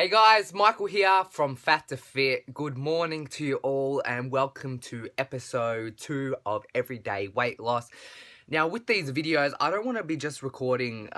Hey guys, Michael here from Fat to Fit. Good morning to you all and welcome to episode 2 of Everyday Weight Loss. Now with these videos, I don't want to be just recording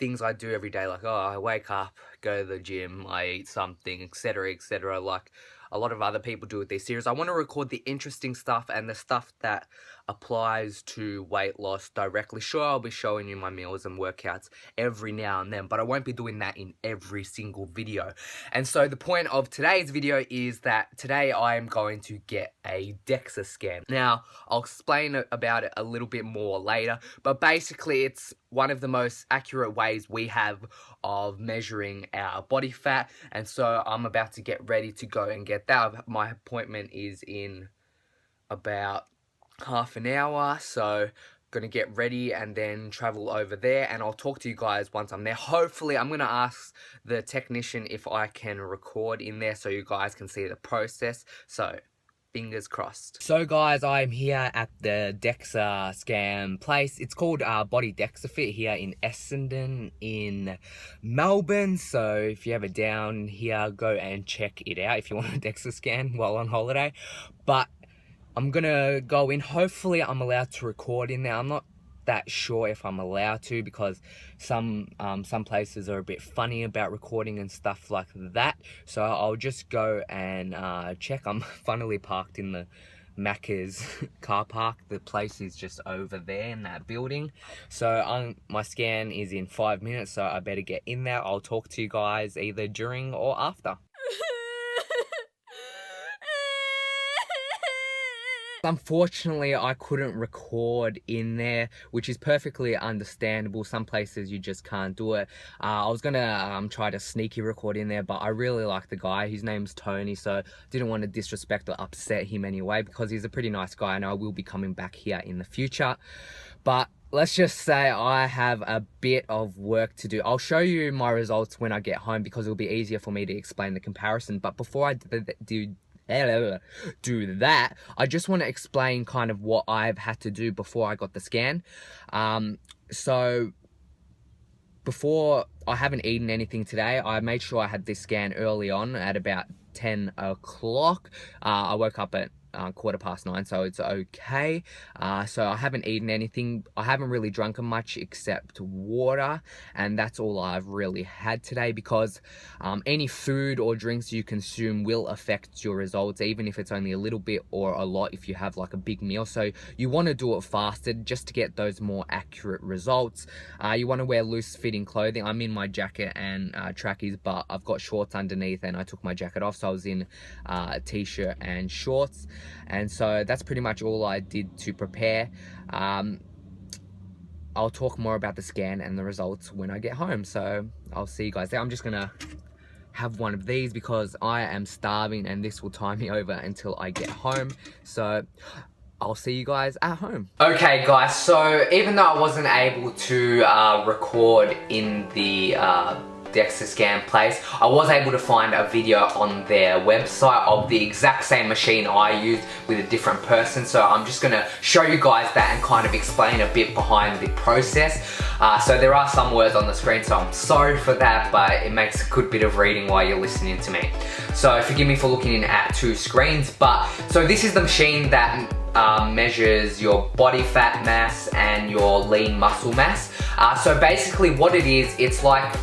things I do every day, like I wake up, go to the gym, I eat something, etc, like a lot of other people do with these series. I want to record the interesting stuff and the stuff that applies to weight loss directly. Sure, I'll be showing you my meals and workouts every now and then, but I won't be doing that in every single video. And so the point of today's video is that today I am going to get a DEXA scan. Now, I'll explain about it a little bit more later, but basically it's one of the most accurate ways we have of measuring our body fat. And so I'm about to get ready to go and get that. My appointment is in about half an hour, so gonna get ready and then travel over there, and I'll talk to you guys once I'm there. Hopefully I'm gonna ask the technician if I can record in there so you guys can see the process, so fingers crossed. So guys, I'm here at the DEXA scan place. It's called Body DEXA Fit here in Essendon in Melbourne. So if you ever down here, go and check it out if you want a DEXA scan while on holiday. But I'm gonna go in. Hopefully I'm allowed to record in there. I'm not that sure if I'm allowed to, because some places are a bit funny about recording and stuff like that. So I'll just go and check. I'm funnily parked in the Macca's car park. The place is just over there in that building. So my scan is in 5 minutes, so I better get in there. I'll talk to you guys either during or after. Unfortunately, I couldn't record in there, which is perfectly understandable. Some places you just can't do it. I was gonna try to sneaky record in there, but I really like the guy. His name's Tony, so didn't want to disrespect or upset him anyway, because he's a pretty nice guy and I will be coming back here in the future. But let's just say I have a bit of work to do. I'll show you my results when I get home because it'll be easier for me to explain the comparison. But before I do that, I just want to explain kind of what I've had to do before I got the scan. So before, I haven't eaten anything today. I made sure I had this scan early on at about 10 o'clock. I woke up at 9:15, so it's okay. So I haven't eaten anything. I haven't really drunken much except water, and that's all I've really had today, because any food or drinks you consume will affect your results, even if it's only a little bit or a lot if you have like a big meal. So you want to do it fasted just to get those more accurate results. You want to wear loose fitting clothing. I'm in my jacket and trackies, but I've got shorts underneath, and I took my jacket off, so I was in t-shirt and shorts. And so that's pretty much all I did to prepare. I'll talk more about the scan and the results when I get home, so I'll see you guys there. I'm just gonna have one of these because I am starving and this will tie me over until I get home. So I'll see you guys at home. Okay guys, so even though I wasn't able to record in the DEXA scan place, I was able to find a video on their website of the exact same machine I used with a different person. So I'm just gonna show you guys that and kind of explain a bit behind the process. So there are some words on the screen, so I'm sorry for that, but it makes a good bit of reading while you're listening to me. So forgive me for looking in at two screens, but so this is the machine that measures your body fat mass and your lean muscle mass. So basically what it is, it's like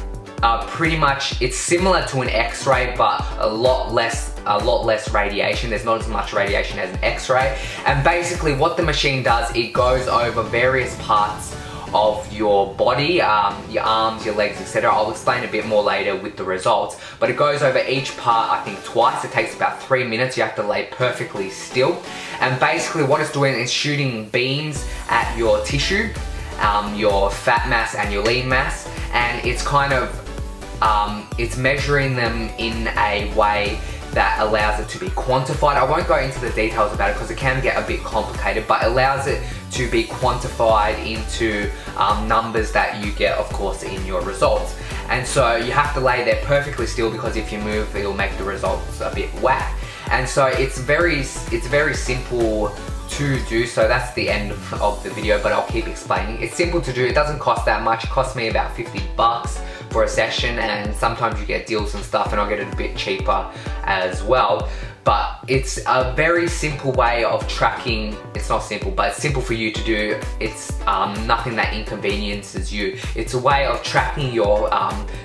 pretty much, it's similar to an X-ray, but a lot less radiation. There's not as much radiation as an X-ray. And basically what the machine does, it goes over various parts of your body, your arms, your legs, etc. I'll explain a bit more later with the results, but it goes over each part, I think twice. It takes about 3 minutes. You have to lay perfectly still. And basically what it's doing is shooting beams at your tissue, your fat mass and your lean mass, and it's kind of it's measuring them in a way that allows it to be quantified. I won't go into the details about it because it can get a bit complicated, but allows it to be quantified into numbers that you get, of course, in your results. And so you have to lay there perfectly still, because if you move, it'll make the results a bit whack. And so it's very simple to do. So that's the end of the video, but I'll keep explaining. It's simple to do. It doesn't cost that much. It cost me about 50 bucks for a session, and sometimes you get deals and stuff, and I'll get it a bit cheaper as well. But it's a very simple way of tracking. It's not simple, but it's simple for you to do. It's nothing that inconveniences you. It's a way of tracking your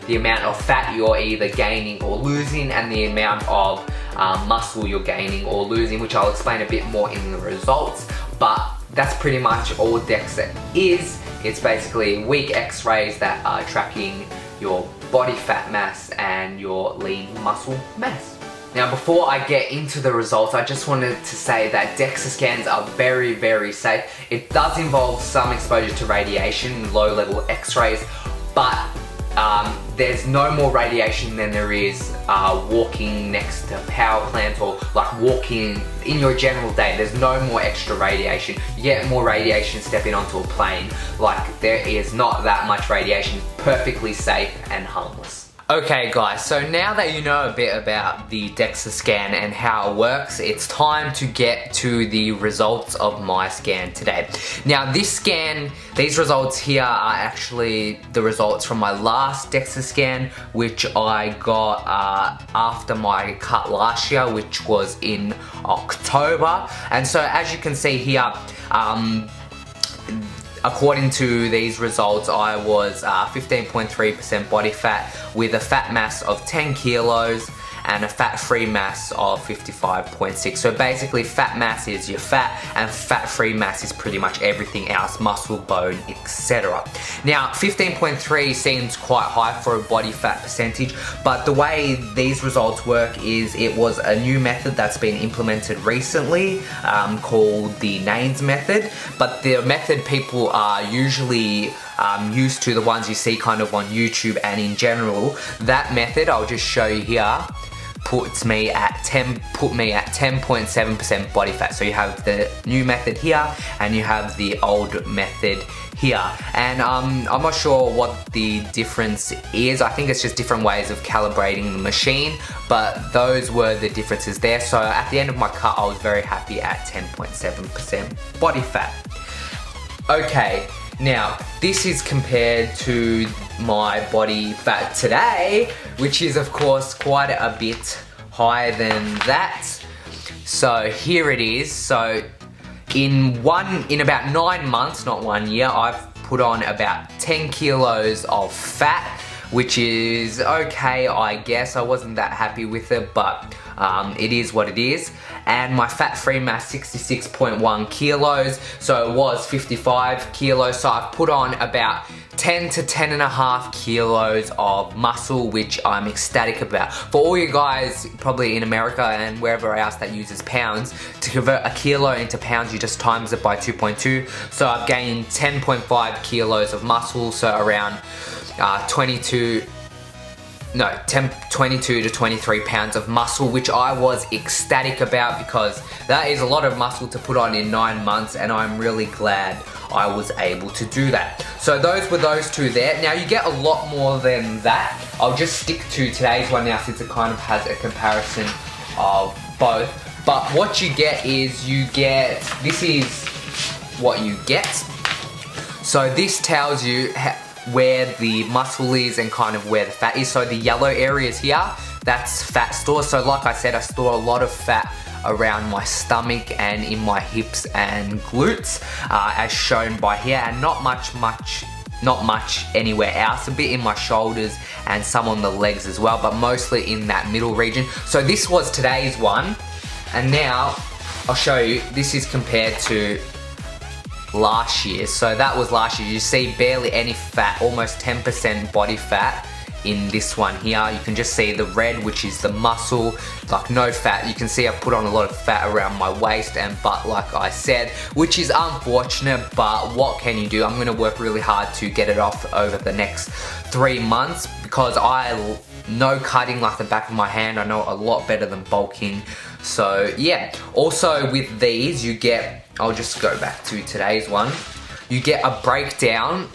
the amount of fat you're either gaining or losing, and the amount of muscle you're gaining or losing, which I'll explain a bit more in the results. But that's pretty much all DEXA is. It's basically weak x-rays that are tracking your body fat mass and your lean muscle mass. Now, before I get into the results, I just wanted to say that DEXA scans are very, very safe. It does involve some exposure to radiation, low-level x-rays, but there's no more radiation than there is walking next to power plants, or like walking in your general day. There's no more extra radiation. You get more radiation stepping onto a plane. Like, there is not that much radiation. Perfectly safe and harmless. Okay guys, so now that you know a bit about the DEXA scan and how it works, it's time to get to the results of my scan today. Now this scan, these results here are actually the results from my last DEXA scan, which I got after my cut last year, which was in October. And so as you can see here, according to these results, I was 15.3% body fat with a fat mass of 10 kilos and a fat-free mass of 55.6. So basically fat mass is your fat, and fat-free mass is pretty much everything else, muscle, bone, etc. Now 15.3 seems quite high for a body fat percentage, but the way these results work is it was a new method that's been implemented recently called the NAINS method. But the method people are usually used to, the ones you see kind of on YouTube and in general. That method, I'll just show you here, put me at 10.7% body fat. So you have the new method here and you have the old method here, and I'm not sure what the difference is. I think it's just different ways of calibrating the machine, but those were the differences there. So at the end of my cut, I was very happy at 10.7% body fat. Okay, now this is compared to my body fat today, which is of course quite a bit higher than that. So here it is. So in about 9 months, not 1 year, I've put on about 10 kilos of fat, which is okay, I guess. I wasn't that happy with it, but it is what it is. And my fat-free mass, 66.1 kilos, so it was 55 kilos, so I've put on about 10 to 10.5 kilos of muscle, which I'm ecstatic about. For all you guys probably in America and wherever else that uses pounds, to convert a kilo into pounds, you just times it by 2.2. So I've gained 10.5 kilos of muscle, so around 22 to 23 pounds of muscle, which I was ecstatic about, because that is a lot of muscle to put on in 9 months, and I'm really glad I was able to do that. So those were those two there. Now you get a lot more than that. I'll just stick to today's one now, since it kind of has a comparison of both. But what you get is this is what you get. So this tells you where the muscle is and kind of where the fat is. So the yellow areas here, that's fat store. So like I said, I store a lot of fat around my stomach and in my hips and glutes, as shown by here, and not much anywhere else. A bit in my shoulders and some on the legs as well, but mostly in that middle region. So this was today's one, and now I'll show you. This is compared to last year. So that was last year. You see barely any fat, almost 10% body fat in this one here. You can just see the red, which is the muscle, like no fat. You can see I've put on a lot of fat around my waist and butt, like I said, which is unfortunate, but what can you do? I'm gonna work really hard to get it off over the next 3 months, because I know cutting like the back of my hand. I know a lot better than bulking. So yeah, also with these you get, I'll just go back to today's one, you get a breakdown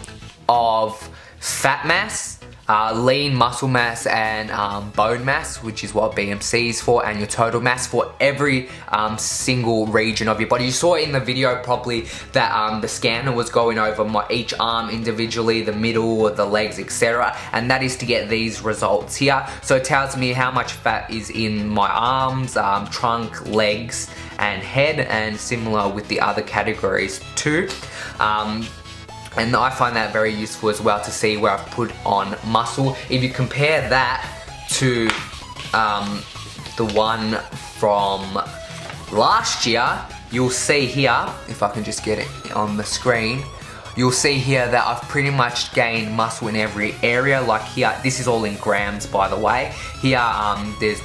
of fat mass, lean muscle mass and bone mass, which is what BMC is for, and your total mass for every single region of your body. You saw in the video probably that the scanner was going over each arm individually, the middle, the legs, etc. And that is to get these results here. So it tells me how much fat is in my arms, trunk, legs, and head, and similar with the other categories too. And I find that very useful as well to see where I've put on muscle. If you compare that to the one from last year, you'll see here, if I can just get it on the screen, you'll see here that I've pretty much gained muscle in every area. Like here, this is all in grams by the way. Here there's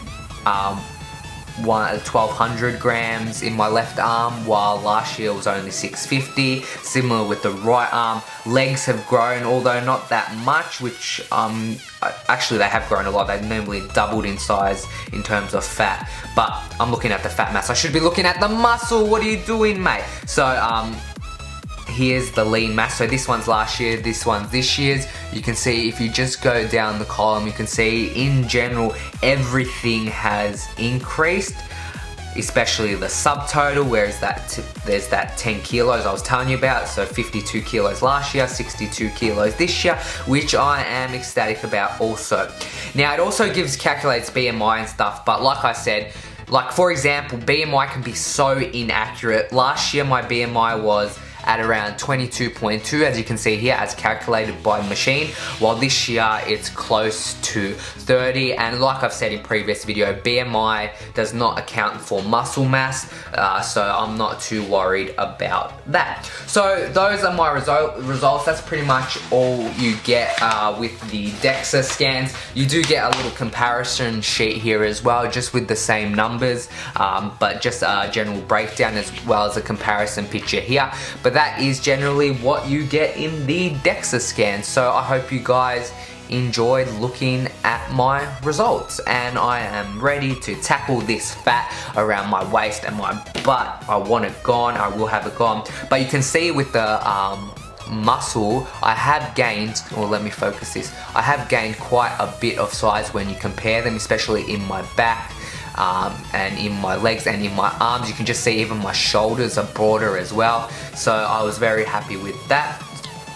1200 grams in my left arm, while last year it was only 650. Similar with the right arm. Legs have grown, although not that much, which actually they have grown a lot. They've normally doubled in size in terms of fat, but I'm looking at the fat mass. I should be looking at the muscle. What are you doing, mate? So here's the lean mass. So this one's last year, this one's this year's. You can see if you just go down the column, you can see in general everything has increased, especially the subtotal, whereas there's that 10 kilos I was telling you about. So 52 kilos last year, 62 kilos this year, which I am ecstatic about also. Now it also calculates BMI and stuff, but like I said, like for example, BMI can be so inaccurate. Last year my BMI was at around 22.2, as you can see here, as calculated by machine, while this year it's close to 30. And like I've said in previous video, BMI does not account for muscle mass, so I'm not too worried about that. So those are my results. That's pretty much all you get with the DEXA scans. You do get a little comparison sheet here as well, just with the same numbers, but just a general breakdown as well as a comparison picture here. But that is generally what you get in the DEXA scan. So I hope you guys enjoyed looking at my results, and I am ready to tackle this fat around my waist and my butt. I want it gone. I will have it gone. But you can see with the muscle, I have gained, or let me focus this, I have gained quite a bit of size when you compare them, especially in my back, and in my legs and in my arms. You can just see even my shoulders are broader as well. So I was very happy with that.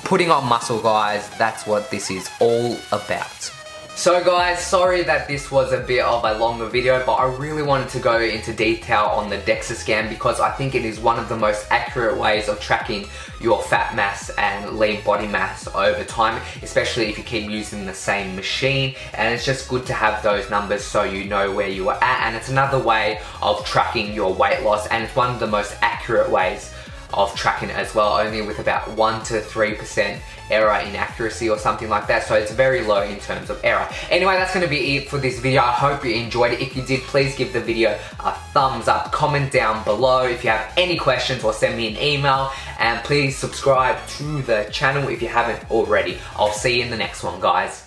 Putting on muscle, guys, that's what this is all about. So guys, sorry that this was a bit of a longer video, but I really wanted to go into detail on the DEXA scan because I think it is one of the most accurate ways of tracking your fat mass and lean body mass over time, especially if you keep using the same machine. And it's just good to have those numbers so you know where you are at, and it's another way of tracking your weight loss, and it's one of the most accurate ways of tracking it as well, only with about 1 to 3% error in accuracy or something like that. So it's very low in terms of error. Anyway, that's going to be it for this video. I hope you enjoyed it. If you did, please give the video a thumbs up, comment down below if you have any questions, or send me an email, and please subscribe to the channel if you haven't already. I'll see you in the next one, guys.